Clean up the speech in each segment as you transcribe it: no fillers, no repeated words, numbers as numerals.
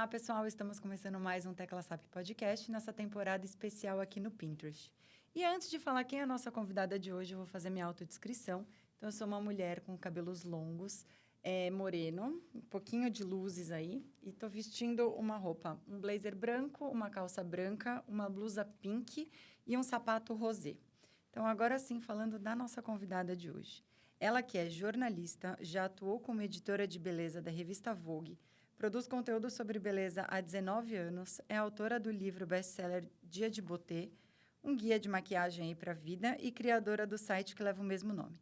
Olá, pessoal! Estamos começando mais um Tecla SAP Podcast, nessa temporada especial aqui no Pinterest. E antes de falar quem é a nossa convidada de hoje, eu vou fazer minha autodescrição. Então, eu sou uma mulher com cabelos longos, moreno, um pouquinho de luzes aí, e estou vestindo uma roupa, um blazer branco, uma calça branca, uma blusa pink e um sapato rosé. Então, agora sim, falando da nossa convidada de hoje. Ela que é jornalista, já atuou como editora de beleza da revista Vogue, produz conteúdo sobre beleza há 19 anos, é autora do livro best-seller Dia de Beauté, um guia de maquiagem aí para a vida e criadora do site que leva o mesmo nome.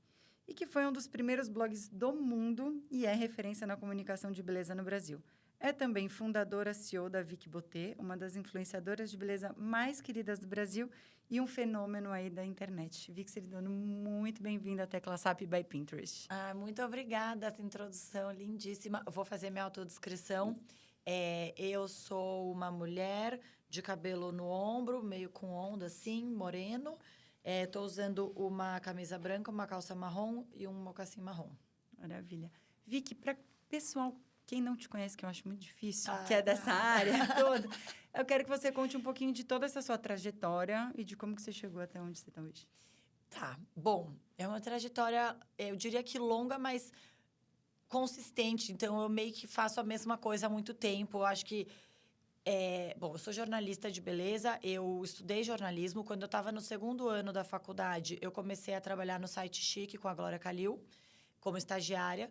E que foi um dos primeiros blogs do mundo e é referência na comunicação de beleza no Brasil. É também fundadora CEO da Vicky Beauté, uma das influenciadoras de beleza mais queridas do Brasil e um fenômeno aí da internet. Vicky Ceridano, muito bem-vinda à Tecla SAP by Pinterest. Muito obrigada, essa introdução lindíssima. Eu vou fazer minha autodescrição. Eu sou uma mulher de cabelo no ombro, meio com onda assim, moreno. Estou usando uma camisa branca, uma calça marrom e um mocassim marrom. Maravilha. Vicky, para pessoal, quem não te conhece, que eu acho muito difícil, que é dessa área toda, eu quero que você conte um pouquinho de toda essa sua trajetória e de como que você chegou até onde você está hoje. Tá, bom, é uma trajetória, eu diria que longa, mas consistente. Então, eu meio que faço a mesma coisa há muito tempo. Eu acho que bom, eu sou jornalista de beleza, eu estudei jornalismo. Quando eu estava no segundo ano da faculdade, eu comecei a trabalhar no site Chique com a Glória Calil, como estagiária.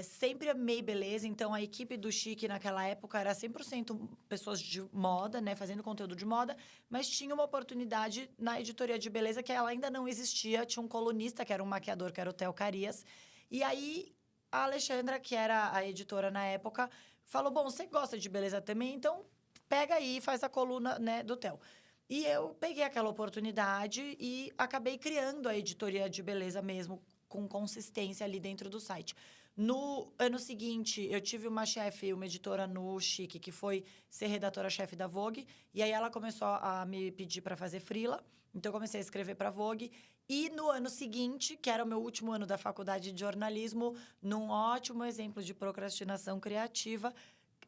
Sempre amei beleza, então a equipe do Chique naquela época era 100% pessoas de moda, né, fazendo conteúdo de moda, mas tinha uma oportunidade na editoria de beleza que ela ainda não existia, tinha um colunista que era um maquiador, que era o Theo Carias, e aí a Alexandra, que era a editora na época, falou, bom, você gosta de beleza também, então pega aí e faz a coluna, né, do Theo. E eu peguei aquela oportunidade e acabei criando a editoria de beleza mesmo, com consistência ali dentro do site. No ano seguinte, eu tive uma chefe, uma editora no Chique, que foi ser redatora-chefe da Vogue. E aí, ela começou a me pedir para fazer freela. Então, eu comecei a escrever para a Vogue. E no ano seguinte, que era o meu último ano da faculdade de jornalismo, num ótimo exemplo de procrastinação criativa,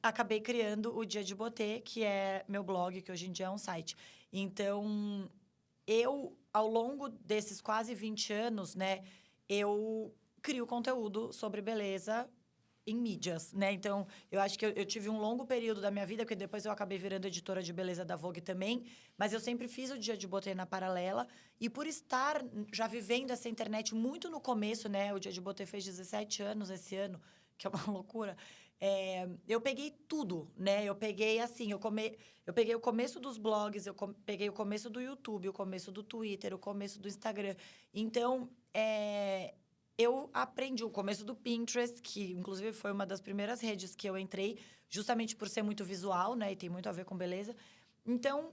acabei criando o Dia de Beauté, que é meu blog, que hoje em dia é um site. Então, eu, ao longo desses quase 20 anos, né, eu crio conteúdo sobre beleza em mídias, né? Então, eu acho que eu tive um longo período da minha vida, porque depois eu acabei virando editora de beleza da Vogue também, mas eu sempre fiz o Dia de Beauté na paralela. E por estar já vivendo essa internet muito no começo, né? O Dia de Beauté fez 17 anos esse ano, que é uma loucura. Eu peguei tudo, né? Eu peguei, assim, eu peguei o começo dos blogs, peguei o começo do YouTube, o começo do Twitter, o começo do Instagram. Então, eu aprendi o começo do Pinterest, que inclusive foi uma das primeiras redes que eu entrei, justamente por ser muito visual, né? E tem muito a ver com beleza. Então,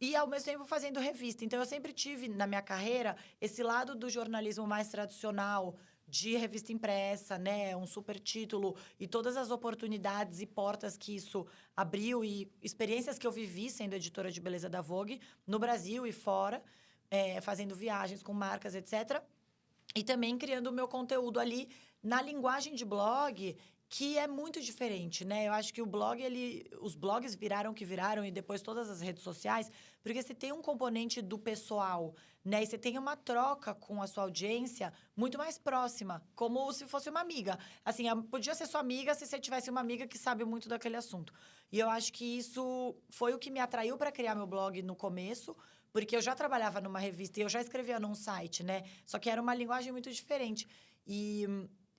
e ao mesmo tempo fazendo revista. Então, eu sempre tive na minha carreira esse lado do jornalismo mais tradicional, de revista impressa, né? Um super título e todas as oportunidades e portas que isso abriu e experiências que eu vivi sendo editora de beleza da Vogue, no Brasil e fora, fazendo viagens com marcas, etc. E também criando o meu conteúdo ali na linguagem de blog, que é muito diferente, né? Eu acho que o blog, os blogs viraram o que viraram e depois todas as redes sociais, porque você tem um componente do pessoal, né? E você tem uma troca com a sua audiência muito mais próxima, como se fosse uma amiga. Assim, podia ser sua amiga se você tivesse uma amiga que sabe muito daquele assunto. E eu acho que isso foi o que me atraiu para criar meu blog no começo, porque eu já trabalhava numa revista e eu já escrevia num site, né? Só que era uma linguagem muito diferente. E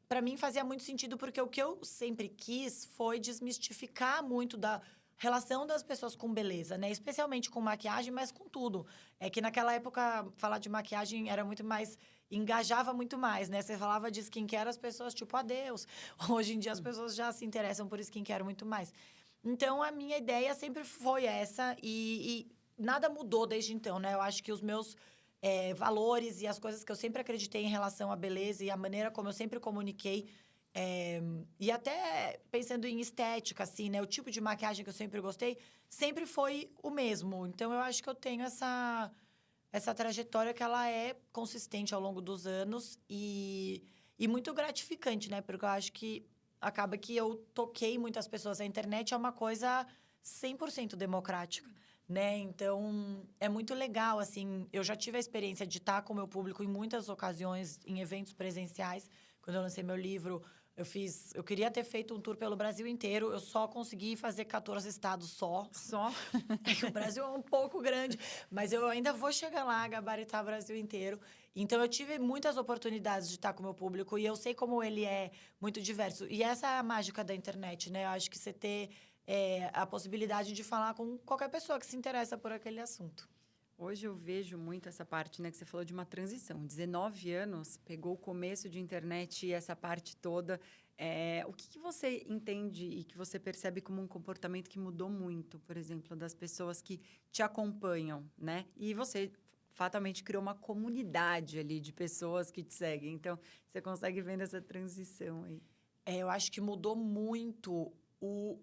para mim fazia muito sentido, porque o que eu sempre quis foi desmistificar muito da relação das pessoas com beleza, né? Especialmente com maquiagem, mas com tudo. É que naquela época, falar de maquiagem era muito mais... engajava muito mais, né? Você falava de skincare, as pessoas, tipo, adeus. Hoje em dia, as pessoas já se interessam por skincare muito mais. Então, a minha ideia sempre foi essa e nada mudou desde então, né? Eu acho que os meus valores e as coisas que eu sempre acreditei em relação à beleza e a maneira como eu sempre comuniquei, e até pensando em estética, assim, né? O tipo de maquiagem que eu sempre gostei, sempre foi o mesmo. Então, eu acho que eu tenho essa trajetória que ela é consistente ao longo dos anos e muito gratificante, né? Porque eu acho que acaba que eu toquei muitas pessoas. A internet é uma coisa 100% democrática, né? Então, é muito legal, assim. Eu já tive a experiência de estar com o meu público em muitas ocasiões, em eventos presenciais. Quando eu lancei meu livro, eu queria ter feito um tour pelo Brasil inteiro. Eu só consegui fazer 14 estados só. Só? É que o Brasil é um pouco grande, mas eu ainda vou chegar lá, gabaritar o Brasil inteiro. Então, eu tive muitas oportunidades de estar com o meu público e eu sei como ele é muito diverso. E essa é a mágica da internet, né? Eu acho que você ter a possibilidade de falar com qualquer pessoa que se interessa por aquele assunto. Hoje eu vejo muito essa parte, né, que você falou de uma transição. 19 anos, pegou o começo de internet e essa parte toda. O que você entende e que você percebe como um comportamento que mudou muito, por exemplo, das pessoas que te acompanham, né? E você fatalmente criou uma comunidade ali de pessoas que te seguem. Então, você consegue ver essa transição aí. Eu acho que mudou muito o...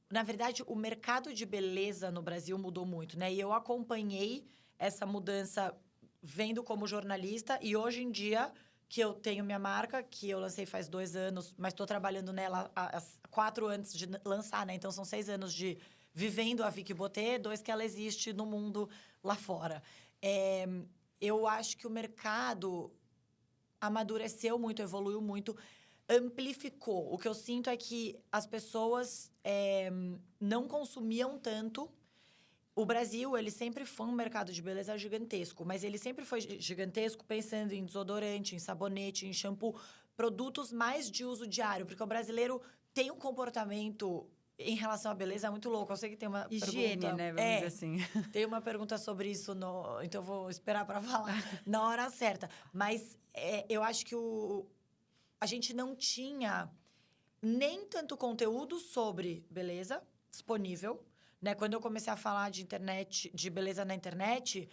Na verdade, o mercado de beleza no Brasil mudou muito, né? E eu acompanhei essa mudança vendo como jornalista. E hoje em dia, que eu tenho minha marca, que eu lancei faz 2 anos, mas estou trabalhando nela há 4 antes de lançar, né? Então, são 6 anos de vivendo a Vicky Botê, 2 que ela existe no mundo lá fora. Eu acho que o mercado amadureceu muito, evoluiu muito, amplificou. O que eu sinto é que as pessoas não consumiam tanto. O Brasil, ele sempre foi um mercado de beleza gigantesco, mas ele sempre foi gigantesco pensando em desodorante, em sabonete, em shampoo, produtos mais de uso diário, porque o brasileiro tem um comportamento em relação à beleza muito louco. Eu sei que tem uma Higiene, pergunta... né? Vamos dizer assim. Tem uma pergunta sobre isso, então eu vou esperar para falar na hora certa. Mas eu acho que a gente não tinha nem tanto conteúdo sobre beleza disponível, né? Quando eu comecei a falar de internet, de beleza na internet,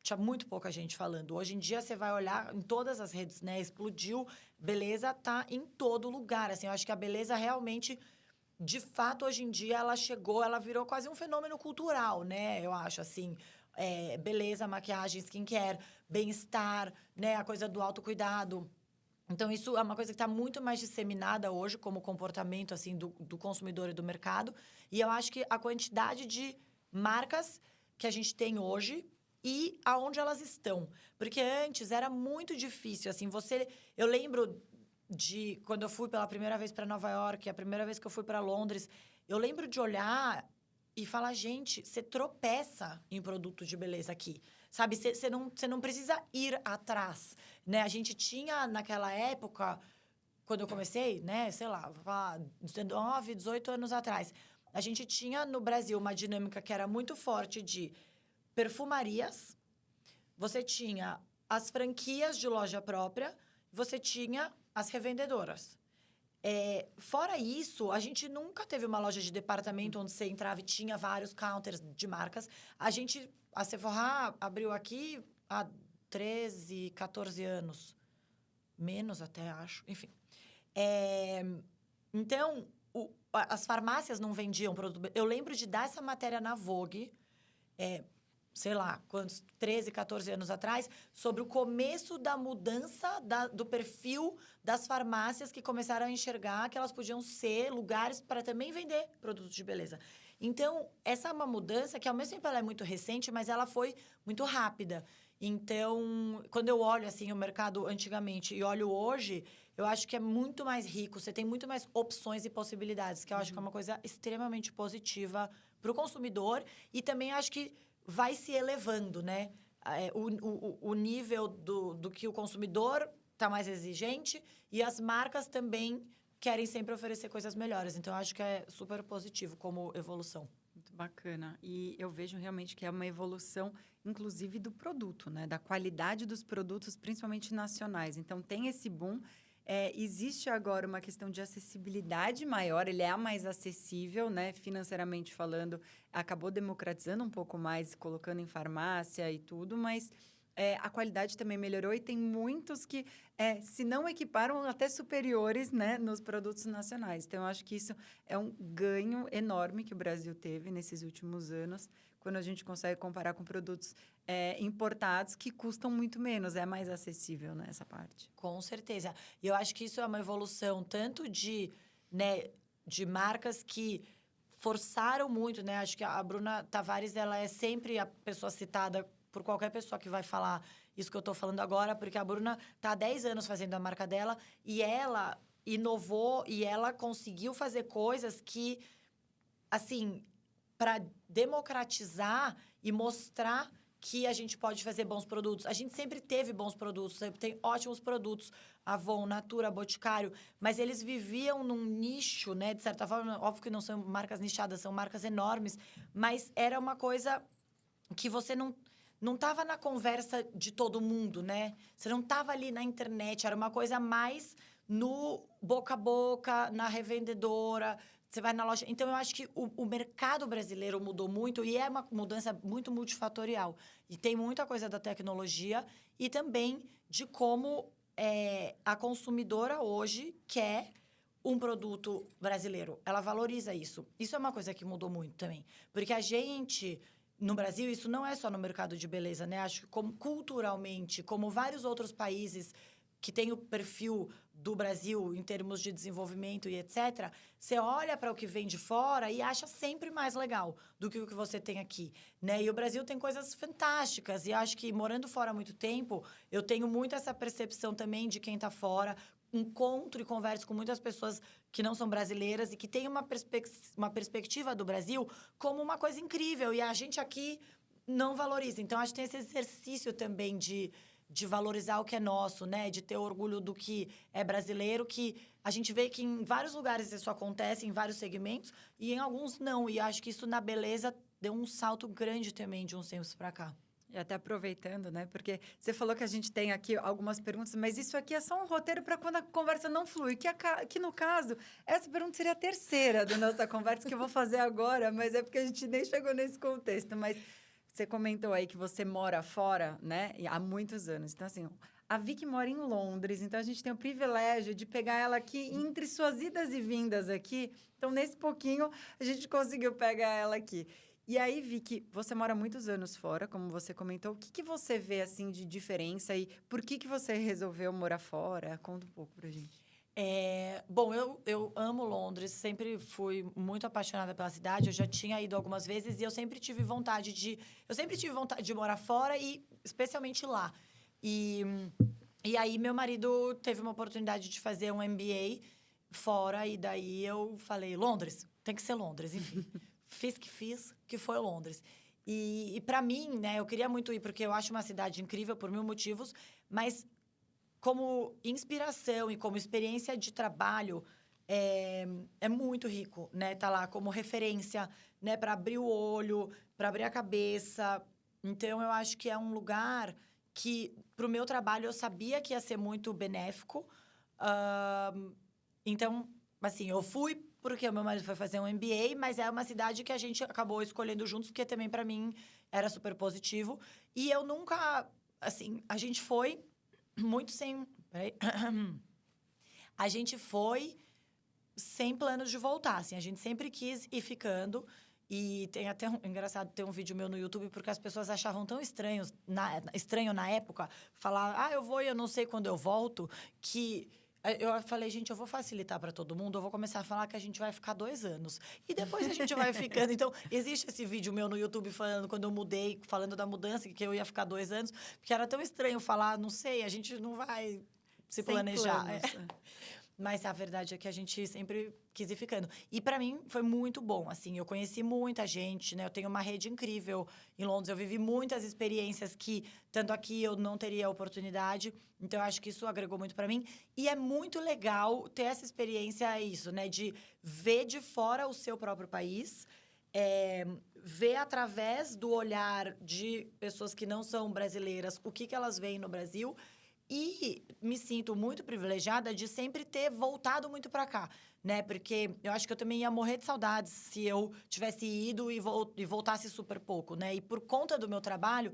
tinha muito pouca gente falando. Hoje em dia, você vai olhar em todas as redes, né? Explodiu. Beleza tá em todo lugar. Assim, eu acho que a beleza realmente, de fato, hoje em dia, ela virou quase um fenômeno cultural, né? Eu acho, assim. Beleza, maquiagem, skincare, bem-estar, né? A coisa do autocuidado. Então, isso é uma coisa que está muito mais disseminada hoje como comportamento, assim, do consumidor e do mercado. E eu acho que a quantidade de marcas que a gente tem hoje e aonde elas estão. Porque antes era muito difícil, assim, Eu lembro de quando eu fui pela primeira vez para Nova York, a primeira vez que eu fui para Londres, eu lembro de olhar e falar, gente, você tropeça em produto de beleza aqui. Sabe, você não precisa ir atrás, né? A gente tinha, naquela época, quando eu comecei, né? Sei lá, 19, 18 anos atrás. A gente tinha, no Brasil, uma dinâmica que era muito forte de perfumarias. Você tinha as franquias de loja própria. Você tinha as revendedoras. Fora isso, a gente nunca teve uma loja de departamento onde você entrava e tinha vários counters de marcas. A Sephora abriu aqui há 13, 14 anos. Menos até, acho. Enfim. Então, as farmácias não vendiam produto... Eu lembro de dar essa matéria na Vogue, sei lá, quantos, 13, 14 anos atrás, sobre o começo da mudança do perfil das farmácias que começaram a enxergar que elas podiam ser lugares para também vender produtos de beleza. Então, essa é uma mudança que, ao mesmo tempo, ela é muito recente, mas ela foi muito rápida. Então, quando eu olho, assim, o mercado antigamente e olho hoje, eu acho que é muito mais rico, você tem muito mais opções e possibilidades, que eu acho que é uma coisa extremamente positiva para o consumidor e também acho que vai se elevando, né? O nível do que o consumidor está mais exigente e as marcas também querem sempre oferecer coisas melhores. Então, eu acho que é super positivo como evolução. Muito bacana. E eu vejo realmente que é uma evolução, inclusive, do produto, né? Da qualidade dos produtos, principalmente nacionais. Então, tem esse boom. Existe agora uma questão de acessibilidade maior, ele é mais acessível, né? Financeiramente falando, acabou democratizando um pouco mais, colocando em farmácia e tudo, mas a qualidade também melhorou e tem muitos que, se não equiparam, até superiores, né, nos produtos nacionais. Então, eu acho que isso é um ganho enorme que o Brasil teve nesses últimos anos, quando a gente consegue comparar com produtos importados que custam muito menos, é mais acessível nessa parte. Com certeza. E eu acho que isso é uma evolução tanto né, de marcas que forçaram muito, né? Acho que a Bruna Tavares, ela é sempre a pessoa citada por qualquer pessoa que vai falar isso que eu estou falando agora, porque a Bruna está há 10 anos fazendo a marca dela e ela inovou e ela conseguiu fazer coisas que, assim, para democratizar e mostrar que a gente pode fazer bons produtos. A gente sempre teve bons produtos, sempre tem ótimos produtos. Avon, Natura, Boticário. Mas eles viviam num nicho, né? De certa forma, óbvio que não são marcas nichadas, são marcas enormes. Mas era uma coisa que você não estava na conversa de todo mundo, né? Você não estava ali na internet. Era uma coisa mais no boca a boca, na revendedora. Você vai na loja. Então, eu acho que o mercado brasileiro mudou muito e é uma mudança muito multifatorial. E tem muita coisa da tecnologia e também de como a consumidora hoje quer um produto brasileiro. Ela valoriza isso. Isso é uma coisa que mudou muito também. Porque a gente, no Brasil, isso não é só no mercado de beleza, né? Acho que como, culturalmente, como vários outros países que têm o perfil do Brasil em termos de desenvolvimento e etc., você olha para o que vem de fora e acha sempre mais legal do que o que você tem aqui, né? E o Brasil tem coisas fantásticas. E acho que, morando fora há muito tempo, eu tenho muito essa percepção também de quem está fora. Encontro e converso com muitas pessoas que não são brasileiras e que têm uma perspectiva do Brasil como uma coisa incrível. E a gente aqui não valoriza. Então, acho que tem esse exercício também de valorizar o que é nosso, né? De ter orgulho do que é brasileiro, que a gente vê que em vários lugares isso acontece, em vários segmentos, e em alguns não. E acho que isso, na beleza, deu um salto grande também de uns tempos para cá. E até aproveitando, né? Porque você falou que a gente tem aqui algumas perguntas, mas isso aqui é só um roteiro para quando a conversa não flui. Que no caso, essa pergunta seria a terceira da nossa conversa que eu vou fazer agora, mas é porque a gente nem chegou nesse contexto. Mas você comentou aí que você mora fora, né? Há muitos anos. Então, assim, a Vicky mora em Londres, então a gente tem o privilégio de pegar ela aqui entre suas idas e vindas aqui. Então, nesse pouquinho, a gente conseguiu pegar ela aqui. E aí, Vicky, você mora muitos anos fora, como você comentou. O que você vê, assim, de diferença e por que você resolveu morar fora? Conta um pouco pra gente. Bom, eu amo Londres, sempre fui muito apaixonada pela cidade. Eu já tinha ido algumas vezes e eu sempre tive vontade de morar fora e especialmente lá. E aí, meu marido teve uma oportunidade de fazer um MBA fora e daí eu falei, Londres, tem que ser Londres, enfim. Fiz, que foi Londres. E para mim, né, eu queria muito ir, porque eu acho uma cidade incrível por mil motivos, mas como inspiração e como experiência de trabalho, é muito rico, né? Tá lá como referência, né? Para abrir o olho, para abrir a cabeça. Então, eu acho que é um lugar que, para o meu trabalho, eu sabia que ia ser muito benéfico. Então, assim, eu fui porque o meu marido foi fazer um MBA, mas é uma cidade que a gente acabou escolhendo juntos, porque também, para mim, era super positivo. E eu nunca... Assim, a gente foi muito sem... Peraí. A gente foi sem planos de voltar, assim. A gente sempre quis ir ficando. E tem até engraçado ter um vídeo meu no YouTube, porque as pessoas achavam tão estranho na época, falar, eu vou e eu não sei quando eu volto, que... Eu falei, gente, eu vou facilitar para todo mundo, eu vou começar a falar que a gente vai ficar 2 anos. E depois a gente vai ficando. Então, existe esse vídeo meu no YouTube falando, quando eu mudei, falando da mudança, que eu ia ficar 2 anos, porque era tão estranho falar, não sei, a gente não vai se planejar. Mas a verdade é que a gente sempre quis ir ficando. E para mim foi muito bom, assim, eu conheci muita gente, né? Eu tenho uma rede incrível em Londres, eu vivi muitas experiências que, tanto aqui, eu não teria oportunidade. Então, eu acho que isso agregou muito para mim. E é muito legal ter essa experiência, isso, né? De ver de fora o seu próprio país, ver através do olhar de pessoas que não são brasileiras o que elas veem no Brasil. E me sinto muito privilegiada de sempre ter voltado muito para cá, né? Porque eu acho que eu também ia morrer de saudades se eu tivesse ido e voltasse super pouco, né? E por conta do meu trabalho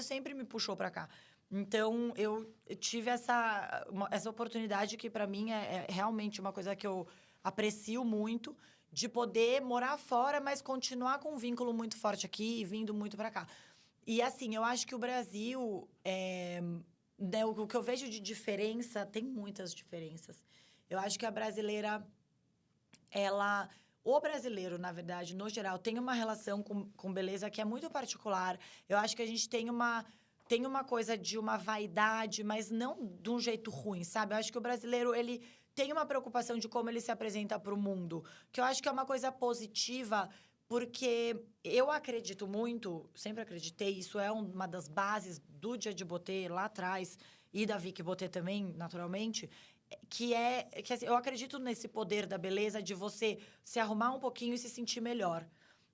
sempre me puxou para cá. Então, eu tive essa oportunidade que, para mim, é realmente uma coisa que eu aprecio muito, de poder morar fora, mas continuar com um vínculo muito forte aqui e vindo muito para cá. E, assim, eu acho que o Brasil, né, o que eu vejo de diferença, tem muitas diferenças. Eu acho que a brasileira, o brasileiro, na verdade, no geral, tem uma relação com beleza que é muito particular. Eu acho que a gente tem uma coisa de uma vaidade, mas não de um jeito ruim, sabe? Eu acho que o brasileiro, ele tem uma preocupação de como ele se apresenta para o mundo, que eu acho que é uma coisa positiva, porque eu acredito muito, sempre acreditei, isso é uma das bases do Dia de Botê lá atrás, e da Vicky Botê também, naturalmente, que assim, eu acredito nesse poder da beleza de você se arrumar um pouquinho e se sentir melhor.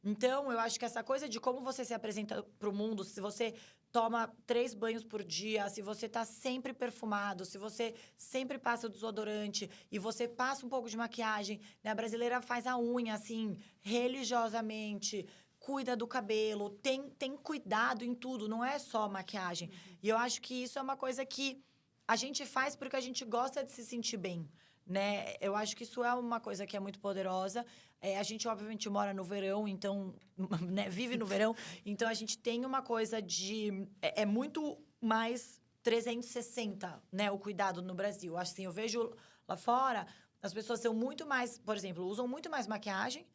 Então, eu acho que essa coisa de como você se apresenta para o mundo, se você toma 3 banhos por dia, se você tá sempre perfumado, se você sempre passa o desodorante e você passa um pouco de maquiagem, né? A brasileira faz a unha, assim, religiosamente, cuida do cabelo, tem cuidado em tudo, não é só maquiagem. E eu acho que isso é uma coisa que a gente faz porque a gente gosta de se sentir bem, né? Eu acho que isso é uma coisa que é muito poderosa. A gente, obviamente, mora no verão, então, né, vive no verão. Então, a gente tem uma coisa de... É muito mais 360, né? O cuidado no Brasil. Assim, eu vejo lá fora, as pessoas são muito mais... Por exemplo, usam muito mais maquiagem,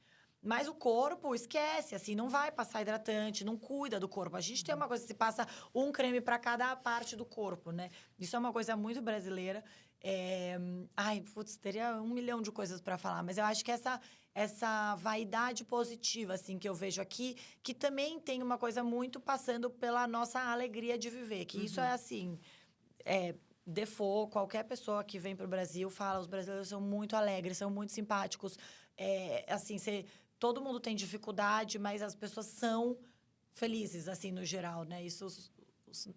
mas o corpo esquece, assim, não vai passar hidratante, não cuida do corpo. A gente tem uma coisa que se passa um creme para cada parte do corpo, né? Isso é uma coisa muito brasileira. Ai, putz, teria 1 milhão de coisas para falar, mas eu acho que essa vaidade positiva, assim, que eu vejo aqui, que também tem uma coisa muito passando pela nossa alegria de viver, que isso é, assim, Default, qualquer pessoa que vem para o Brasil fala, os brasileiros são muito alegres, são muito simpáticos, assim, todo mundo tem dificuldade, mas as pessoas são felizes, assim, no geral, né? Isso os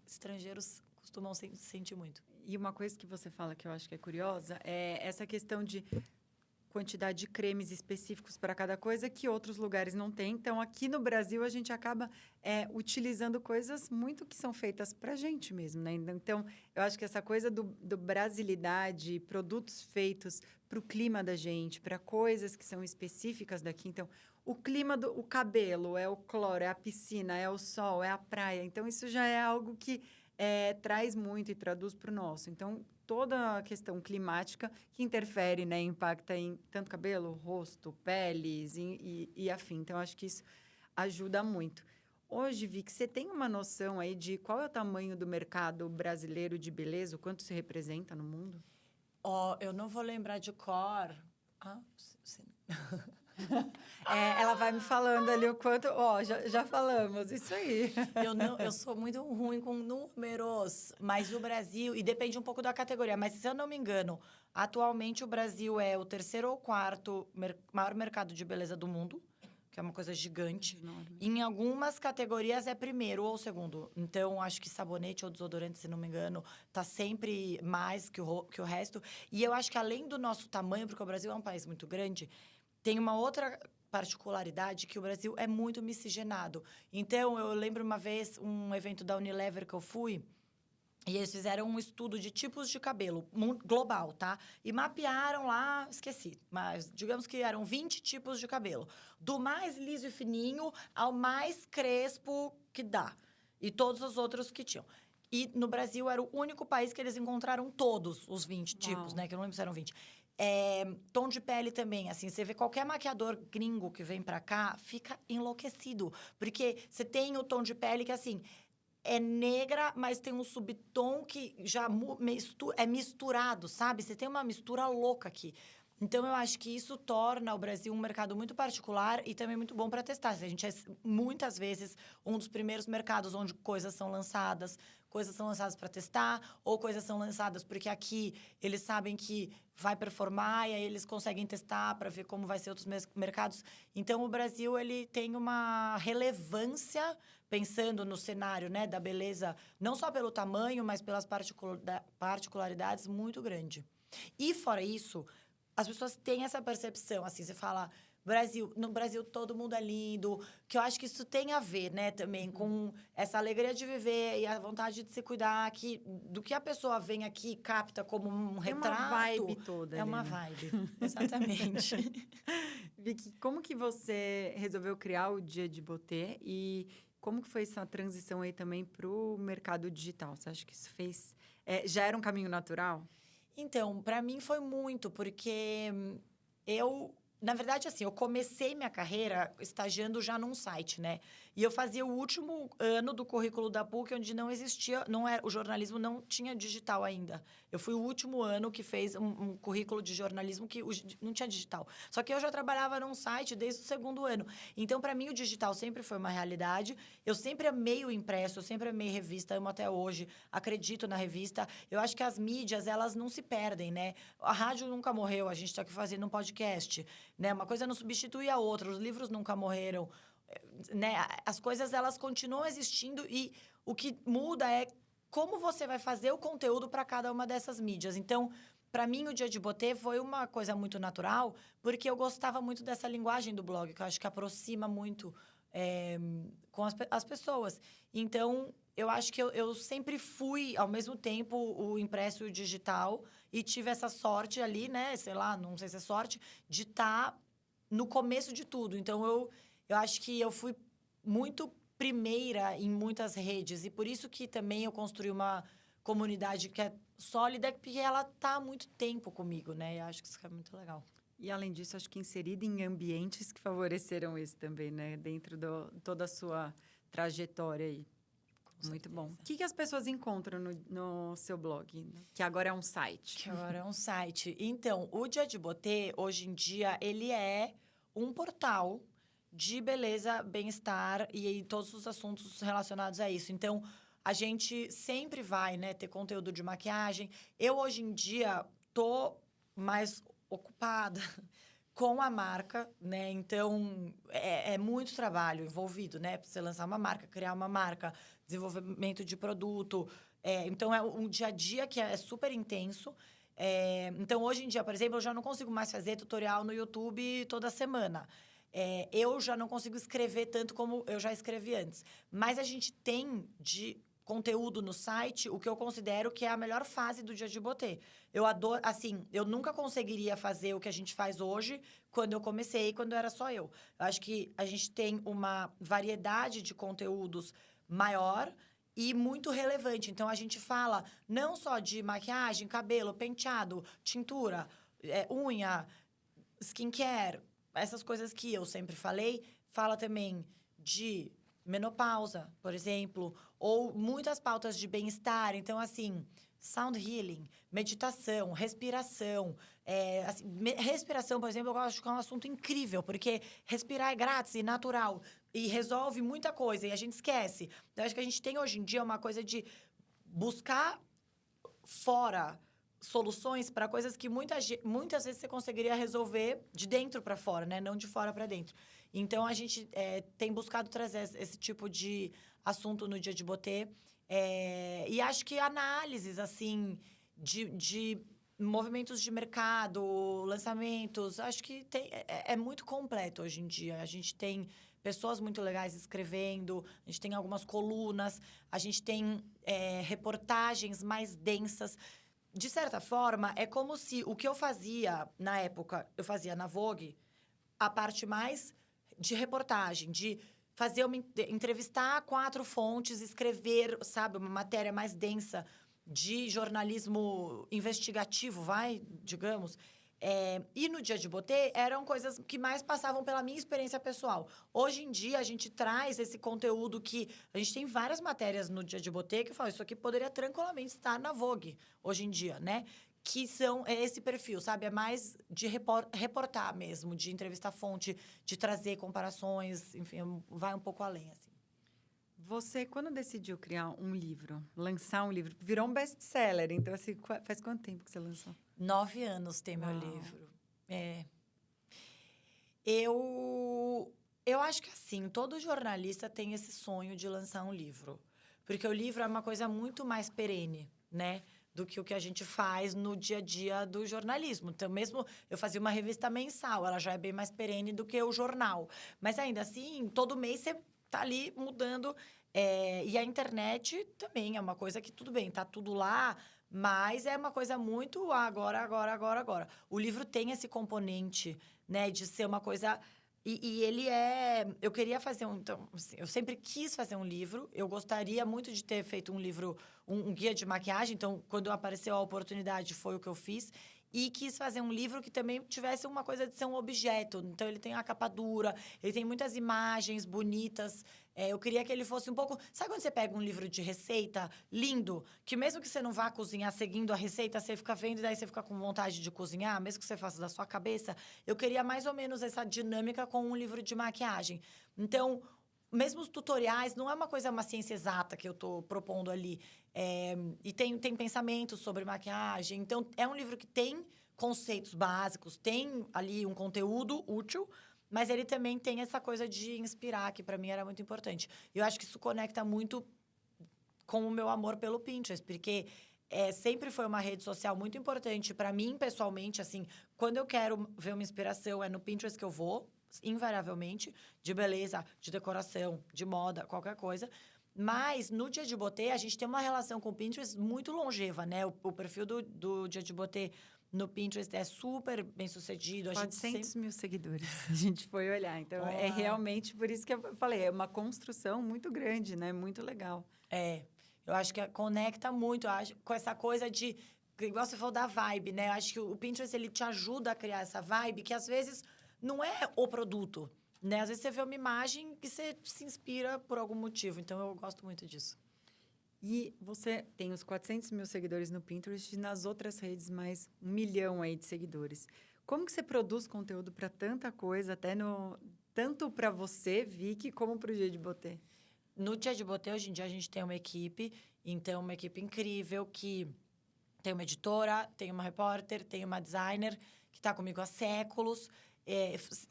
estrangeiros costumam sentir muito. E uma coisa que você fala que eu acho que é curiosa é essa questão de quantidade de cremes específicos para cada coisa que outros lugares não têm. Então, aqui no Brasil, a gente acaba utilizando coisas muito que são feitas para a gente mesmo, né? Então, eu acho que essa coisa do brasilidade, produtos feitos para o clima da gente, para coisas que são específicas daqui. Então, o clima o cabelo, é o cloro, é a piscina, é o sol, é a praia. Então, isso já é algo que traz muito e traduz para o nosso. Então, toda a questão climática que interfere, né, impacta em tanto cabelo, rosto, peles e afim. Então, acho que isso ajuda muito. Hoje, Vicky, você tem uma noção aí de qual é o tamanho do mercado brasileiro de beleza, o quanto se representa no mundo? Eu não vou lembrar de cor. Sim. Ela vai me falando ali o quanto... já falamos, isso aí. Eu sou muito ruim com números, mas o Brasil... E depende um pouco da categoria, mas se eu não me engano, atualmente o Brasil é o 3º ou 4º maior mercado de beleza do mundo, que é uma coisa gigante. Enorme. Em algumas categorias é 1º ou 2º. Então, acho que sabonete ou desodorante, se não me engano, tá sempre mais que o resto. E eu acho que além do nosso tamanho, porque o Brasil é um país muito grande... Tem uma outra particularidade que o Brasil é muito miscigenado. Então, eu lembro uma vez um evento da Unilever que eu fui e eles fizeram um estudo de tipos de cabelo global, tá? E mapearam lá, esqueci, mas digamos que eram 20 tipos de cabelo. Do mais liso e fininho ao mais crespo que dá. E todos os outros que tinham. E no Brasil era o único país que eles encontraram todos os 20 tipos, né? Que eu não lembro se eram 20. Tom de pele também, assim, você vê qualquer maquiador gringo que vem pra cá, fica enlouquecido. Porque você tem o tom de pele que, assim, é negra, mas tem um subtom que já é misturado, sabe? Você tem uma mistura louca aqui. Então, eu acho que isso torna o Brasil um mercado muito particular e também muito bom para testar. A gente é, muitas vezes, um dos primeiros mercados onde coisas são lançadas para testar, ou coisas são lançadas porque aqui eles sabem que vai performar e aí eles conseguem testar para ver como vai ser outros mercados. Então, o Brasil, ele tem uma relevância, pensando no cenário, né, da beleza, não só pelo tamanho, mas pelas particularidades, muito grande. E, fora isso... As pessoas têm essa percepção, assim, você fala... no Brasil todo mundo é lindo, que eu acho que isso tem a ver, né, também, com essa alegria de viver e a vontade de se cuidar, do que a pessoa vem aqui e capta como um retrato... É uma vibe toda É ali, uma né? vibe, exatamente. Vicky, como que você resolveu criar o Dia de Botê e como que foi essa transição aí também para o mercado digital? Você acha que isso fez... já era um caminho natural? Então, para mim foi muito, porque eu, na verdade, assim, eu comecei minha carreira estagiando já num site, né? E eu fazia o último ano do currículo da PUC, onde não existia, não era, o jornalismo não tinha digital ainda. Eu fui o último ano que fez um currículo de jornalismo que não tinha digital. Só que eu já trabalhava num site desde o segundo ano. Então, para mim, o digital sempre foi uma realidade. Eu sempre amei o impresso, eu sempre amei revista, amo até hoje. Acredito na revista. Eu acho que as mídias, elas não se perdem, né? A rádio nunca morreu, a gente está aqui fazendo um podcast, né? Uma coisa não substitui a outra, os livros nunca morreram, né? As coisas, elas continuam existindo e o que muda é como você vai fazer o conteúdo para cada uma dessas mídias. Então, para mim, o Dia de Botê foi uma coisa muito natural, porque eu gostava muito dessa linguagem do blog, que eu acho que aproxima muito com as pessoas. Então, eu acho que eu sempre fui, ao mesmo tempo, o impresso e o digital, e tive essa sorte ali, né? Sei lá, não sei se é sorte, de estar no começo de tudo. Então, eu acho que eu fui muito primeira em muitas redes. E por isso que também eu construí uma comunidade que é sólida, porque ela está há muito tempo comigo, né? Eu acho que isso é muito legal. E, além disso, acho que inserida em ambientes que favoreceram isso também, né? Dentro de toda a sua trajetória aí. Muito bom. O que as pessoas encontram no seu blog? Que agora é um site. Que agora é um site. Então, o Dia de Botê, hoje em dia, ele é um portal de beleza, bem-estar e todos os assuntos relacionados a isso. Então, a gente sempre vai, né, ter conteúdo de maquiagem. Eu, hoje em dia, tô mais ocupada com a marca, né? Então, é muito trabalho envolvido, né? Pra você lançar uma marca, criar uma marca, desenvolvimento de produto. Então, é um dia a dia que é super intenso. Então, hoje em dia, por exemplo, eu já não consigo mais fazer tutorial no YouTube toda semana. Eu já não consigo escrever tanto como eu já escrevi antes. Mas a gente tem de conteúdo no site, o que eu considero que é a melhor fase do Dia de Botê. Eu adoro, assim, eu nunca conseguiria fazer o que a gente faz hoje quando eu comecei, quando era só eu. Eu acho que a gente tem uma variedade de conteúdos maior e muito relevante. Então, a gente fala não só de maquiagem, cabelo, penteado, tintura, unha, skincare, essas coisas que eu sempre falei. Fala também de menopausa, por exemplo, ou muitas pautas de bem-estar. Então, assim, sound healing, meditação, respiração. Assim, respiração, por exemplo, eu acho que é um assunto incrível, porque respirar é grátis e natural e resolve muita coisa e a gente esquece. Então, acho que a gente tem hoje em dia uma coisa de buscar fora soluções para coisas que muitas vezes você conseguiria resolver de dentro para fora, né? Não de fora para dentro. Então, a gente tem buscado trazer esse tipo de assunto no Dia de Botê. E acho que análises, assim, de movimentos de mercado, lançamentos, acho que é muito completo hoje em dia. A gente tem pessoas muito legais escrevendo, a gente tem algumas colunas, a gente tem reportagens mais densas. De certa forma, é como se o que eu fazia na época, eu fazia na Vogue, a parte mais de reportagem, de fazer entrevistar 4 fontes, escrever, sabe, uma matéria mais densa de jornalismo investigativo, digamos. E no Dia de Botê, eram coisas que mais passavam pela minha experiência pessoal. Hoje em dia, a gente traz esse conteúdo que... A gente tem várias matérias no Dia de Botê que eu falo, isso aqui poderia tranquilamente estar na Vogue, hoje em dia, né? Que são esse perfil, sabe? É mais de reportar mesmo, de entrevistar fonte, de trazer comparações, enfim, vai um pouco além, assim. Você, quando decidiu criar um livro, lançar um livro, virou um best-seller. Então, assim, faz quanto tempo que você lançou? 9 anos tem meu livro. Eu acho que, assim, todo jornalista tem esse sonho de lançar um livro. Porque o livro é uma coisa muito mais perene, né? Do que o que a gente faz no dia a dia do jornalismo. Então, mesmo eu fazia uma revista mensal, ela já é bem mais perene do que o jornal. Mas, ainda assim, todo mês você tá ali mudando. E a internet também é uma coisa que, tudo bem, tá tudo lá, Mas é uma coisa muito agora, agora, agora, agora. O livro tem esse componente, né, de ser uma coisa... E ele é... Eu queria fazer um... Então, assim, eu sempre quis fazer um livro. Eu gostaria muito de ter feito um livro, um guia de maquiagem. Então, quando apareceu a oportunidade, foi o que eu fiz. E quis fazer um livro que também tivesse uma coisa de ser um objeto. Então, ele tem a capa dura, ele tem muitas imagens bonitas. Eu queria que ele fosse um pouco... Sabe quando você pega um livro de receita lindo? Que mesmo que você não vá cozinhar seguindo a receita, você fica vendo e daí você fica com vontade de cozinhar, mesmo que você faça da sua cabeça. Eu queria mais ou menos essa dinâmica com um livro de maquiagem. Então, mesmo os tutoriais, não é uma ciência exata que eu estou propondo ali. E tem pensamentos sobre maquiagem. Então, é um livro que tem conceitos básicos, tem ali um conteúdo útil, mas ele também tem essa coisa de inspirar, que para mim era muito importante. E eu acho que isso conecta muito com o meu amor pelo Pinterest, porque sempre foi uma rede social muito importante para mim, pessoalmente. Assim, quando eu quero ver uma inspiração, é no Pinterest que eu vou, invariavelmente, de beleza, de decoração, de moda, qualquer coisa. Mas, no Dia de Botê, a gente tem uma relação com o Pinterest muito longeva, né? O perfil do Dia de Botê no Pinterest é super bem-sucedido. 400 mil seguidores, a gente foi olhar. Então, é realmente por isso que eu falei, é uma construção muito grande, né? Muito legal. Eu acho que conecta muito com essa coisa de... Igual você falou da vibe, né? Eu acho que o Pinterest, ele te ajuda a criar essa vibe que, às vezes, não é o produto, né? Às vezes, você vê uma imagem que você se inspira por algum motivo. Então, eu gosto muito disso. E você tem os 400 mil seguidores no Pinterest e nas outras redes mais 1 milhão aí de seguidores. Como que você produz conteúdo para tanta coisa, tanto para você, Vicky, como para o Dia de Botê? No Dia de Botê, hoje em dia, a gente tem uma equipe. Então, uma equipe incrível que tem uma editora, tem uma repórter, tem uma designer que está comigo há séculos.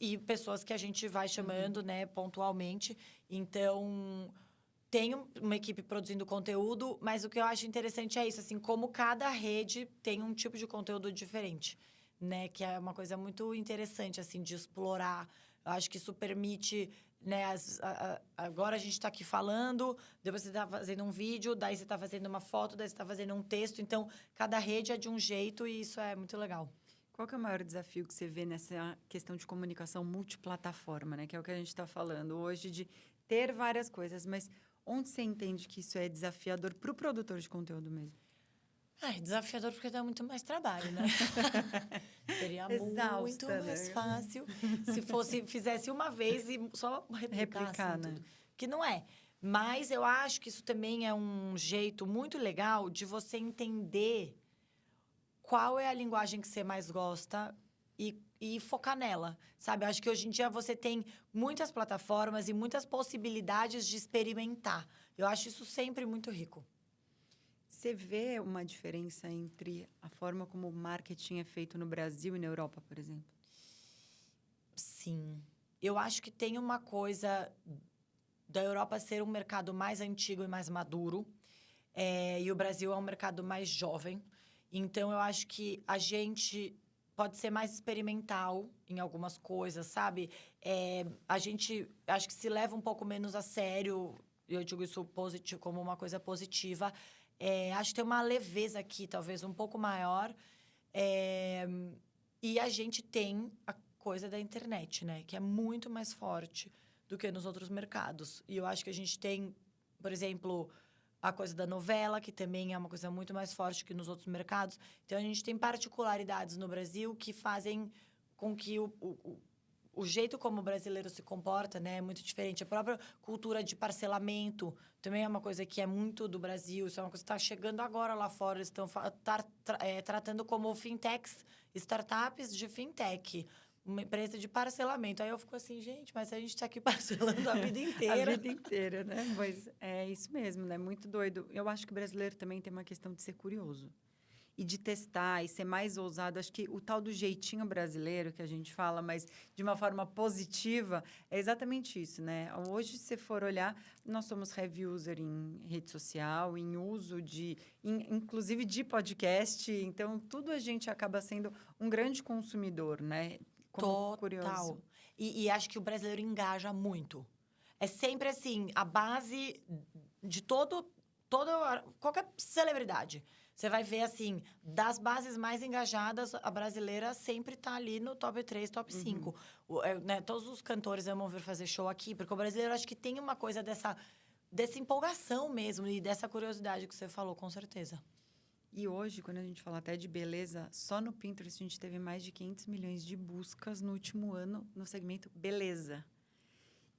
E pessoas que a gente vai chamando, né, pontualmente. Então... Tem uma equipe produzindo conteúdo, mas o que eu acho interessante é isso, assim, como cada rede tem um tipo de conteúdo diferente, né? Que é uma coisa muito interessante, assim, de explorar. Eu acho que isso permite, né? Agora a gente está aqui falando, depois você está fazendo um vídeo, daí você está fazendo uma foto, daí você está fazendo um texto. Então, cada rede é de um jeito e isso é muito legal. Qual que é o maior desafio que você vê nessa questão de comunicação multiplataforma, né? Que é o que a gente está falando hoje, de ter várias coisas, mas... Onde você entende que isso é desafiador para o produtor de conteúdo mesmo? Desafiador porque dá muito mais trabalho, né? Seria muito mais fácil se fizesse uma vez e só replicar né? tudo. Que não é. Mas eu acho que isso também é um jeito muito legal de você entender qual é a linguagem que você mais gosta e focar nela, sabe? Eu acho que hoje em dia você tem muitas plataformas e muitas possibilidades de experimentar. Eu acho isso sempre muito rico. Você vê uma diferença entre a forma como o marketing é feito no Brasil e na Europa, por exemplo? Sim. Eu acho que tem uma coisa da Europa ser um mercado mais antigo e mais maduro. E o Brasil é um mercado mais jovem. Então, eu acho que a gente... pode ser mais experimental em algumas coisas, sabe? A gente, acho que se leva um pouco menos a sério, eu digo isso positivo, como uma coisa positiva. Acho que tem uma leveza aqui, talvez, um pouco maior. E a gente tem a coisa da internet, né? Que é muito mais forte do que nos outros mercados. E eu acho que a gente tem, por exemplo... a coisa da novela, que também é uma coisa muito mais forte que nos outros mercados. Então, a gente tem particularidades no Brasil que fazem com que o jeito como o brasileiro se comporta, né, é muito diferente. A própria cultura de parcelamento também é uma coisa que é muito do Brasil. Isso é uma coisa que está chegando agora lá fora. Eles estão tratando como fintechs, startups de fintech. Uma empresa de parcelamento. Aí eu fico assim, gente, mas a gente está aqui parcelando a vida inteira. A vida inteira, né? Mas é isso mesmo, né? Muito doido. Eu acho que o brasileiro também tem uma questão de ser curioso. E de testar e ser mais ousado. Acho que o tal do jeitinho brasileiro que a gente fala, mas de uma forma positiva, é exatamente isso, né? Hoje, se você for olhar, nós somos heavy user em rede social, em uso inclusive de podcast. Então, tudo a gente acaba sendo um grande consumidor, né? Total. Curioso. E acho que o brasileiro engaja muito. É sempre assim, a base de todo qualquer celebridade. Você vai ver, assim, das bases mais engajadas, a brasileira sempre tá ali no top 3, top 5. Né, todos os cantores amam vir fazer show aqui, porque o brasileiro acho que tem uma coisa dessa empolgação mesmo e dessa curiosidade que você falou, com certeza. E hoje, quando a gente fala até de beleza, só no Pinterest a gente teve mais de 500 milhões de buscas no último ano no segmento beleza.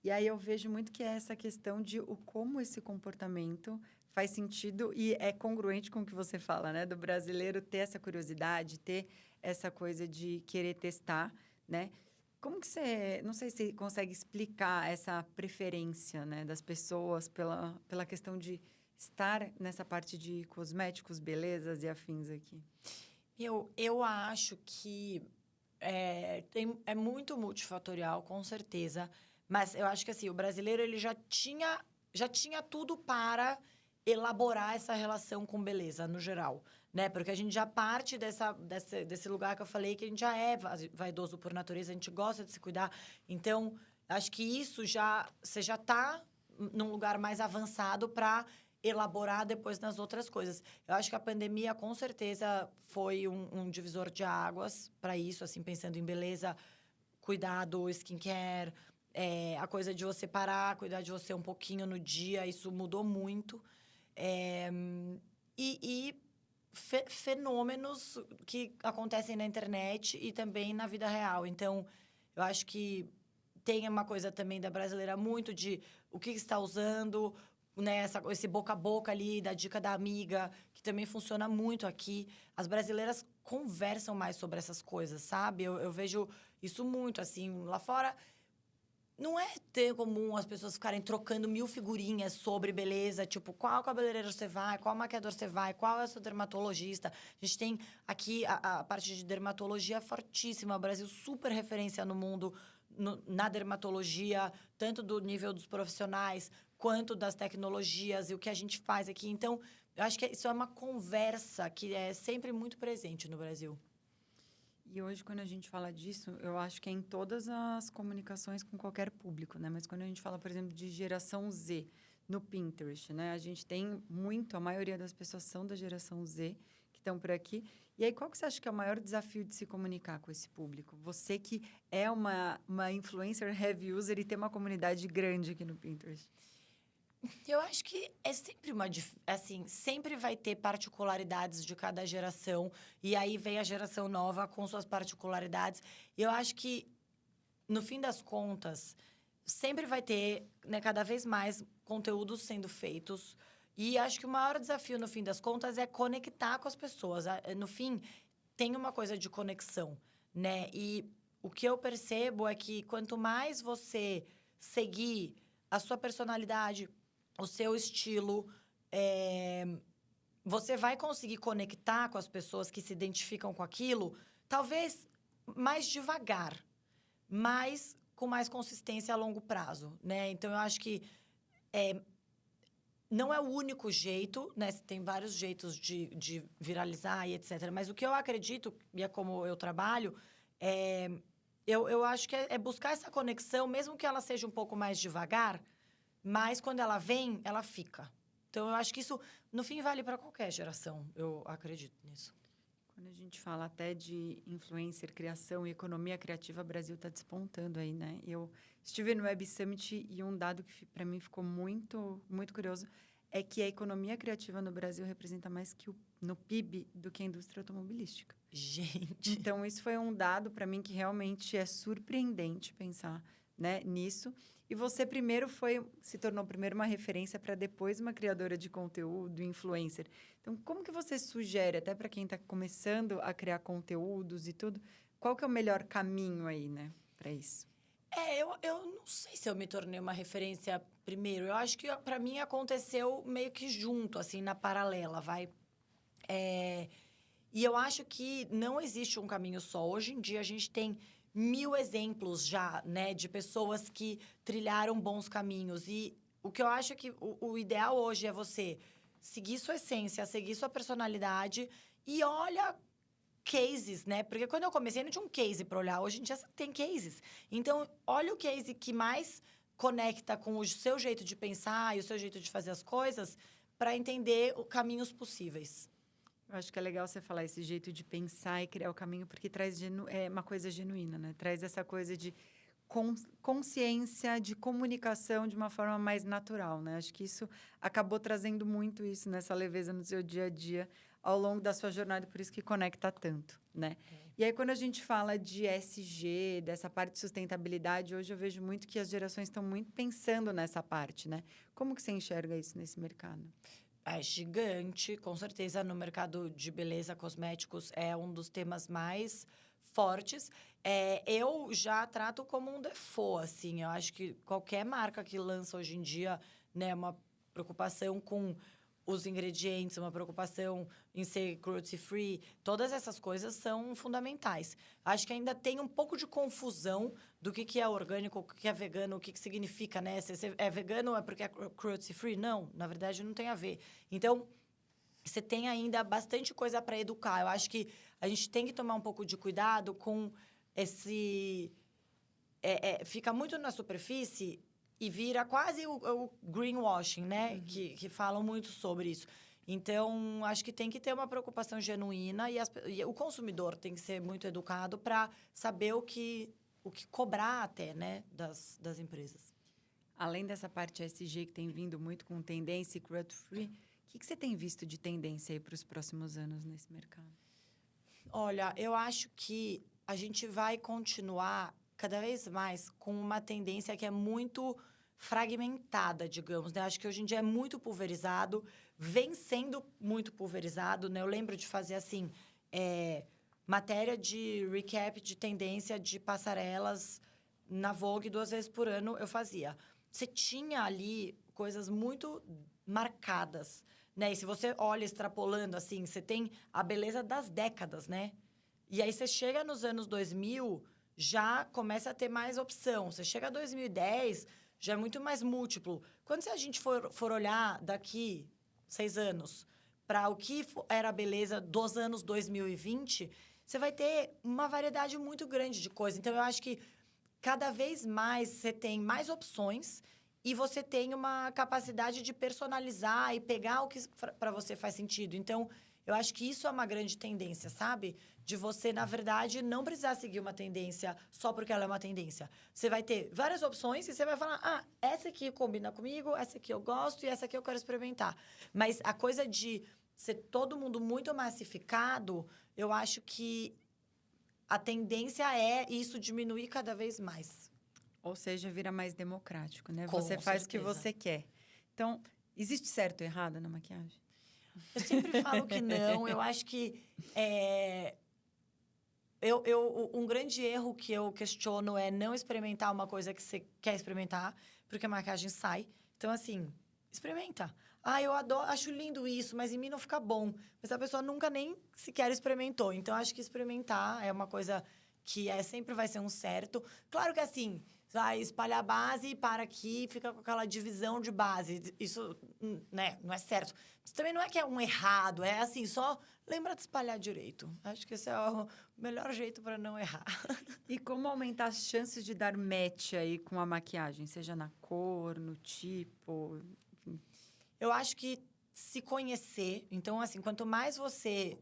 E aí eu vejo muito que é essa questão de como esse comportamento faz sentido e é congruente com o que você fala, né? Do brasileiro ter essa curiosidade, ter essa coisa de querer testar, né? Como que você... Não sei se você consegue explicar essa preferência, né, das pessoas pela questão de estar nessa parte de cosméticos, belezas e afins aqui. Eu acho que é muito multifatorial, com certeza. Mas eu acho que, assim, o brasileiro ele já tinha tudo para elaborar essa relação com beleza, no geral, né? Porque a gente já parte desse lugar que eu falei, que a gente já é vaidoso por natureza, a gente gosta de se cuidar. Então, acho que isso você já está num lugar mais avançado para elaborar depois nas outras coisas. Eu acho que a pandemia, com certeza, foi um divisor de águas para isso, assim, pensando em beleza, cuidado, skincare, a coisa de você parar, cuidar de você um pouquinho no dia, isso mudou muito. Fenômenos que acontecem na internet e também na vida real. Então, eu acho que tem uma coisa também da brasileira muito de o que está usando, né? Esse boca a boca ali, da dica da amiga, que também funciona muito aqui. As brasileiras conversam mais sobre essas coisas, sabe? Eu vejo isso muito, assim, lá fora. Não é tão comum as pessoas ficarem trocando 1000 figurinhas sobre beleza, tipo, qual cabeleireiro você vai, qual maquiador você vai, qual é o seu dermatologista. A gente tem aqui a parte de dermatologia fortíssima, o Brasil super referência no mundo na dermatologia, tanto do nível dos profissionais, quanto das tecnologias e o que a gente faz aqui. Então, eu acho que isso é uma conversa que é sempre muito presente no Brasil. E hoje, quando a gente fala disso, eu acho que é em todas as comunicações com qualquer público, né? Mas quando a gente fala, por exemplo, de geração Z no Pinterest, né? A gente tem muito, a maioria das pessoas são da geração Z que estão por aqui. E aí, qual que você acha que é o maior desafio de se comunicar com esse público? Você que é uma influencer heavy user e tem uma comunidade grande aqui no Pinterest. Eu acho que é sempre assim, sempre vai ter particularidades de cada geração. E aí vem a geração nova com suas particularidades. E eu acho que, no fim das contas, sempre vai ter, né, cada vez mais conteúdos sendo feitos. E acho que o maior desafio, no fim das contas, é conectar com as pessoas. No fim, tem uma coisa de conexão, né? E o que eu percebo é que quanto mais você seguir a sua personalidade, o seu estilo, você vai conseguir conectar com as pessoas que se identificam com aquilo, talvez mais devagar, mas com mais consistência a longo prazo, né? Então, eu acho que não é o único jeito, né? Tem vários jeitos de viralizar e etc. Mas o que eu acredito, e é como eu trabalho, eu acho que é buscar essa conexão, mesmo que ela seja um pouco mais devagar, mas quando ela vem, ela fica. Então, eu acho que isso, no fim, vale para qualquer geração. Eu acredito nisso. Quando a gente fala até de influencer, criação e economia criativa, o Brasil está despontando aí, né? Eu estive no Web Summit e um dado que para mim ficou muito, muito curioso é que a economia criativa no Brasil representa mais que no PIB do que a indústria automobilística. Gente! Então, isso foi um dado para mim que realmente é surpreendente pensar, né, nisso. E você se tornou primeiro uma referência para depois uma criadora de conteúdo, influencer. Então, como que você sugere, até para quem está começando a criar conteúdos e tudo, qual que é o melhor caminho aí, né, para isso? Eu não sei se eu me tornei uma referência primeiro. Eu acho que, para mim, aconteceu meio que junto, assim, na paralela, vai. E eu acho que não existe um caminho só. Hoje em dia, a gente tem 1000 exemplos já, né, de pessoas que trilharam bons caminhos. E o que eu acho é que o ideal hoje é você seguir sua essência, seguir sua personalidade e olha cases, né? Porque quando eu comecei, não tinha um case para olhar. Hoje em dia, tem cases. Então, olha o case que mais conecta com o seu jeito de pensar e o seu jeito de fazer as coisas para entender caminhos possíveis. Eu acho que é legal você falar esse jeito de pensar e criar o caminho, porque traz uma coisa genuína, né? Traz essa coisa de consciência, de comunicação de uma forma mais natural, né? Acho que isso acabou trazendo muito isso nessa leveza no seu dia a dia, ao longo da sua jornada, por isso que conecta tanto, né? E aí, quando a gente fala de ESG, dessa parte de sustentabilidade, hoje eu vejo muito que as gerações estão muito pensando nessa parte, né? Como que você enxerga isso nesse mercado? É gigante, com certeza, no mercado de beleza, cosméticos, é um dos temas mais fortes. Eu já trato como um default, assim. Eu acho que qualquer marca que lança hoje em dia, né, uma preocupação com os ingredientes, uma preocupação em ser cruelty-free, todas essas coisas são fundamentais. Acho que ainda tem um pouco de confusão do que é orgânico, o que é vegano, o que significa, né? Se você é vegano é porque é cruelty-free? Não, na verdade não tem a ver. Então, você tem ainda bastante coisa para educar. Eu acho que a gente tem que tomar um pouco de cuidado com esse... fica muito na superfície e vira quase o greenwashing, né? Uhum. Que falam muito sobre isso. Então, acho que tem que ter uma preocupação genuína e o consumidor tem que ser muito educado para saber o que cobrar até, né, das empresas. Além dessa parte ESG que tem vindo muito com tendência e cruelty-free, o que você tem visto de tendência aí para os próximos anos nesse mercado? Olha, eu acho que a gente vai continuar cada vez mais com uma tendência que é muito fragmentada, digamos, né? Acho que hoje em dia é muito pulverizado, vem sendo muito pulverizado, né? Eu lembro de fazer, assim, matéria de recap de tendência de passarelas na Vogue 2 vezes por ano eu fazia. Você tinha ali coisas muito marcadas, né? E se você olha extrapolando, assim, você tem a beleza das décadas, né? E aí, você chega nos anos 2000, já começa a ter mais opção. Você chega a 2010, já é muito mais múltiplo. Quando se a gente for olhar daqui 6 anos para o que era a beleza dos anos 2020, você vai ter uma variedade muito grande de coisas. Então, eu acho que cada vez mais você tem mais opções e você tem uma capacidade de personalizar e pegar o que para você faz sentido. Então, eu acho que isso é uma grande tendência, sabe? De você, na verdade, não precisar seguir uma tendência só porque ela é uma tendência. Você vai ter várias opções e você vai falar, essa aqui combina comigo, essa aqui eu gosto e essa aqui eu quero experimentar. Mas a coisa de ser todo mundo muito massificado, eu acho que a tendência é isso diminuir cada vez mais. Ou seja, vira mais democrático, né? Com Você faz o que certeza. você quer. Então, existe certo ou errado na maquiagem? Eu sempre falo que não. Eu acho que um grande erro que eu questiono é não experimentar uma coisa que você quer experimentar, porque a maquiagem sai. Então, assim, experimenta. Eu adoro, acho lindo isso, mas em mim não fica bom. Mas a pessoa nunca nem sequer experimentou. Então, acho que experimentar é uma coisa que sempre vai ser um certo. Claro que, assim, vai espalhar base, para aqui, fica com aquela divisão de base. Isso, né, não é certo. Mas também não é que é um errado, é assim, só lembra de espalhar direito. Acho que esse é o melhor jeito para não errar. E como aumentar as chances de dar match aí com a maquiagem? Seja na cor, no tipo, enfim. Eu acho que se conhecer. Então, assim, quanto mais você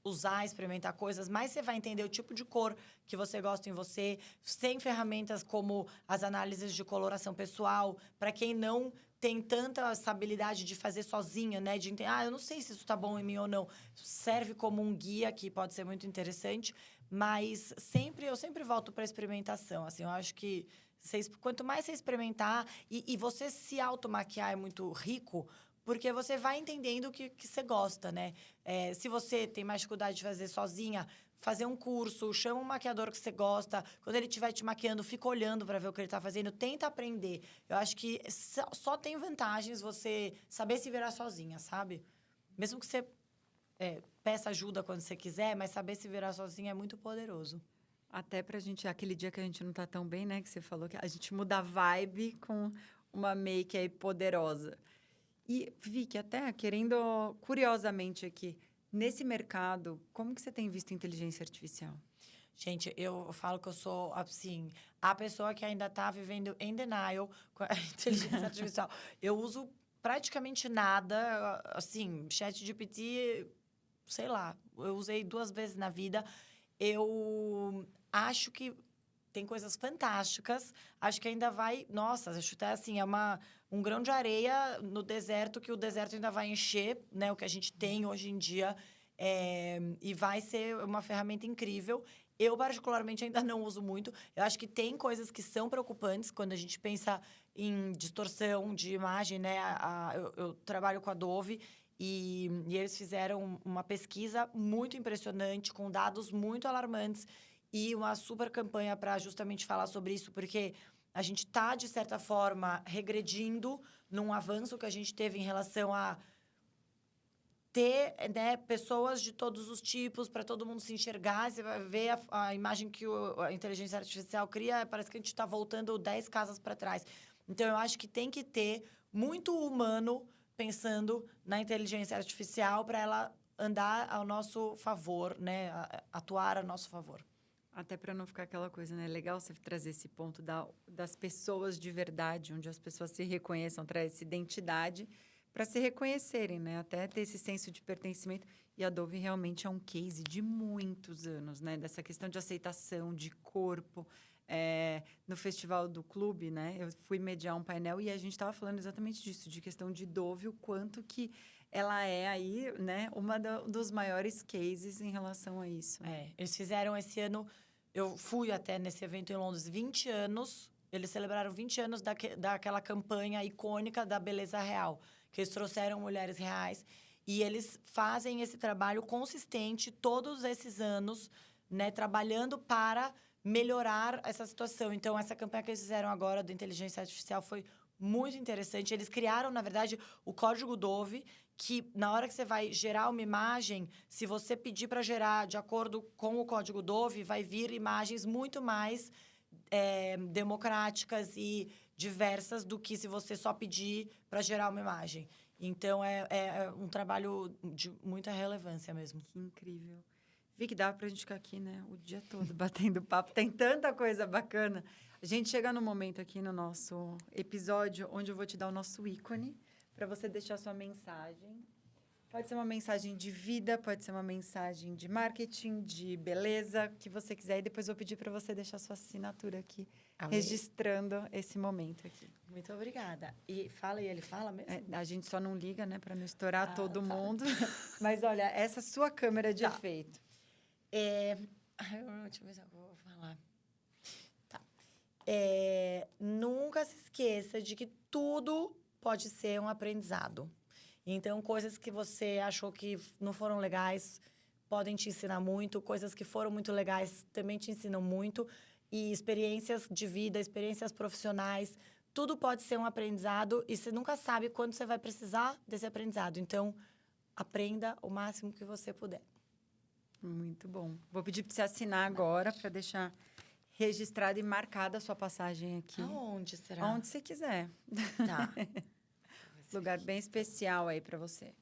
usar, experimentar coisas, mais você vai entender o tipo de cor que você gosta em você. Tem ferramentas como as análises de coloração pessoal, para quem não tem tanta essa habilidade de fazer sozinha, né? De entender, eu não sei se isso tá bom em mim ou não. Serve como um guia que pode ser muito interessante, mas eu sempre volto para experimentação. Assim, eu acho que quanto mais você experimentar e você se automaquiar é muito rico, porque você vai entendendo o que você gosta, né? Se você tem mais dificuldade de fazer sozinha, fazer um curso, chama um maquiador que você gosta. Quando ele estiver te maquiando, fica olhando para ver o que ele está fazendo. Tenta aprender. Eu acho que só tem vantagens você saber se virar sozinha, sabe? Mesmo que você peça ajuda quando você quiser, mas saber se virar sozinha é muito poderoso. Até pra gente, aquele dia que a gente não tá tão bem, né? Que você falou que a gente muda a vibe com uma make aí poderosa. E, Vicky, até querendo, curiosamente aqui, nesse mercado, como que você tem visto inteligência artificial? Gente, eu falo que eu sou, assim, a pessoa que ainda está vivendo em denial com a inteligência artificial. Eu uso praticamente nada. Assim, ChatGPT, sei lá, eu usei 2 vezes na vida. Eu acho que tem coisas fantásticas. Acho que ainda vai... Nossa, acho que assim, é um grão de areia no deserto, que o deserto ainda vai encher, né? O que a gente tem hoje em dia. E vai ser uma ferramenta incrível. Eu, particularmente, ainda não uso muito. Eu acho que tem coisas que são preocupantes quando a gente pensa em distorção de imagem, né? Eu trabalho com a Dove e eles fizeram uma pesquisa muito impressionante, com dados muito alarmantes e uma super campanha para justamente falar sobre isso, porque a gente está, de certa forma, regredindo num avanço que a gente teve em relação a ter, né, pessoas de todos os tipos para todo mundo se enxergar. Você vai ver a imagem que a inteligência artificial cria, parece que a gente está voltando 10 casas para trás. Então, eu acho que tem que ter muito humano pensando na inteligência artificial para ela andar ao nosso favor, né? Atuar a nosso favor. Até para não ficar aquela coisa, né? Legal você trazer esse ponto das pessoas de verdade, onde as pessoas se reconheçam, traz essa identidade para se reconhecerem, né? Até ter esse senso de pertencimento. E a Dove realmente é um case de muitos anos, né? Dessa questão de aceitação, de corpo. No Festival do Clube, né? Eu fui mediar um painel e a gente estava falando exatamente disso, de questão de Dove, o quanto que ela é aí, né? Dos maiores cases em relação a isso. Eles fizeram esse ano... Eu fui até nesse evento em Londres, 20 anos. Eles celebraram 20 anos daquela campanha icônica da beleza real. Que eles trouxeram mulheres reais. E eles fazem esse trabalho consistente todos esses anos, né? Trabalhando para melhorar essa situação. Então, essa campanha que eles fizeram agora da inteligência artificial foi muito interessante. Eles criaram, na verdade, o código Dove, que na hora que você vai gerar uma imagem, se você pedir para gerar de acordo com o código Dove, vai vir imagens muito mais democráticas e diversas do que se você só pedir para gerar uma imagem. Então, é um trabalho de muita relevância mesmo. Que incrível. Vi que dá para a gente ficar aqui, né, o dia todo batendo papo. Tem tanta coisa bacana. A gente chega no momento aqui no nosso episódio onde eu vou te dar o nosso ícone para você deixar sua mensagem. Pode ser uma mensagem de vida, pode ser uma mensagem de marketing, de beleza, que você quiser. E depois eu vou pedir para você deixar sua assinatura aqui, registrando esse momento aqui. Muito obrigada. E ele fala mesmo? A gente só não liga, né, para não estourar todo mundo. Mas, olha, essa sua câmera de efeito. Deixa eu ver se eu vou falar. Tá. Nunca se esqueça de que tudo pode ser um aprendizado. Então, coisas que você achou que não foram legais podem te ensinar muito. Coisas que foram muito legais também te ensinam muito. E experiências de vida, experiências profissionais, tudo pode ser um aprendizado. E você nunca sabe quando você vai precisar desse aprendizado. Então, aprenda o máximo que você puder. Muito bom. Vou pedir para você assinar agora, para deixar registrada e marcada a sua passagem aqui. Aonde será? Onde você quiser. Tá. Lugar bem especial aí para você.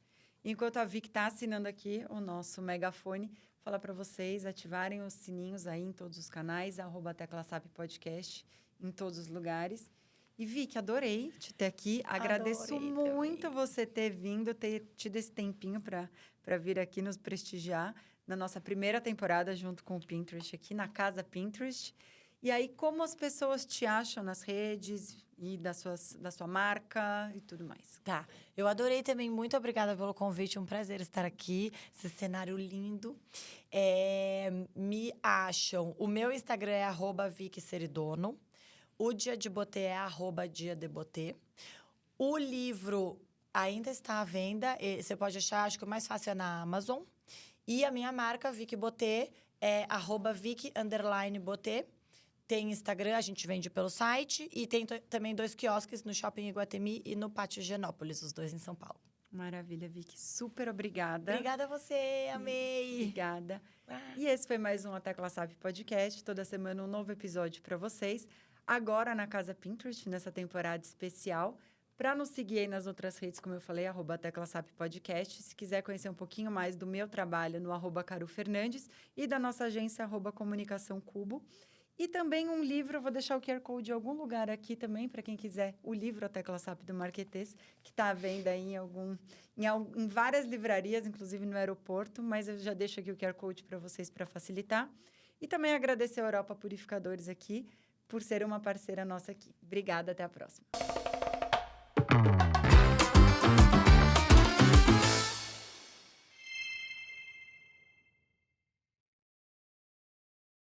Enquanto a Vicky está assinando aqui o nosso megafone, fala para vocês ativarem os sininhos aí em todos os canais, @teclasap podcast, em todos os lugares. E, Vicky, adorei te ter aqui. Agradeço muito você ter vindo, ter tido esse tempinho para vir aqui nos prestigiar na nossa primeira temporada junto com o Pinterest aqui na Casa Pinterest. E aí, como as pessoas te acham nas redes e da sua marca e tudo mais? Tá. Eu adorei também. Muito obrigada pelo convite. Um prazer estar aqui. Esse cenário lindo. Me acham. O meu Instagram é @VickySeridono. O Dia de Botê é @Dia de Botê. O livro ainda está à venda. Você pode achar, acho que o mais fácil é na Amazon. E a minha marca, Vicky Botê, é @Vicky_Botê. Tem Instagram, a gente vende pelo site. E tem também 2 quiosques no Shopping Iguatemi e no Pátio Higienópolis, os 2 em São Paulo. Maravilha, Vicky. Super obrigada. Obrigada a você, amei. Obrigada. E esse foi mais um A Tecla Sabe Podcast. Toda semana um novo episódio para vocês. Agora na Casa Pinterest, nessa temporada especial. Para nos seguir aí nas outras redes, como eu falei, @teclasap podcast. Se quiser conhecer um pouquinho mais do meu trabalho, no @carufernandes. E da nossa agência, @comunicação cubo. E também um livro, eu vou deixar o QR Code em algum lugar aqui também, para quem quiser, o livro A Tecla SAP do Marquetês, que está à venda aí em várias livrarias, inclusive no aeroporto, mas eu já deixo aqui o QR Code para vocês para facilitar. E também agradecer a Europa Purificadores aqui, por ser uma parceira nossa aqui. Obrigada, até a próxima.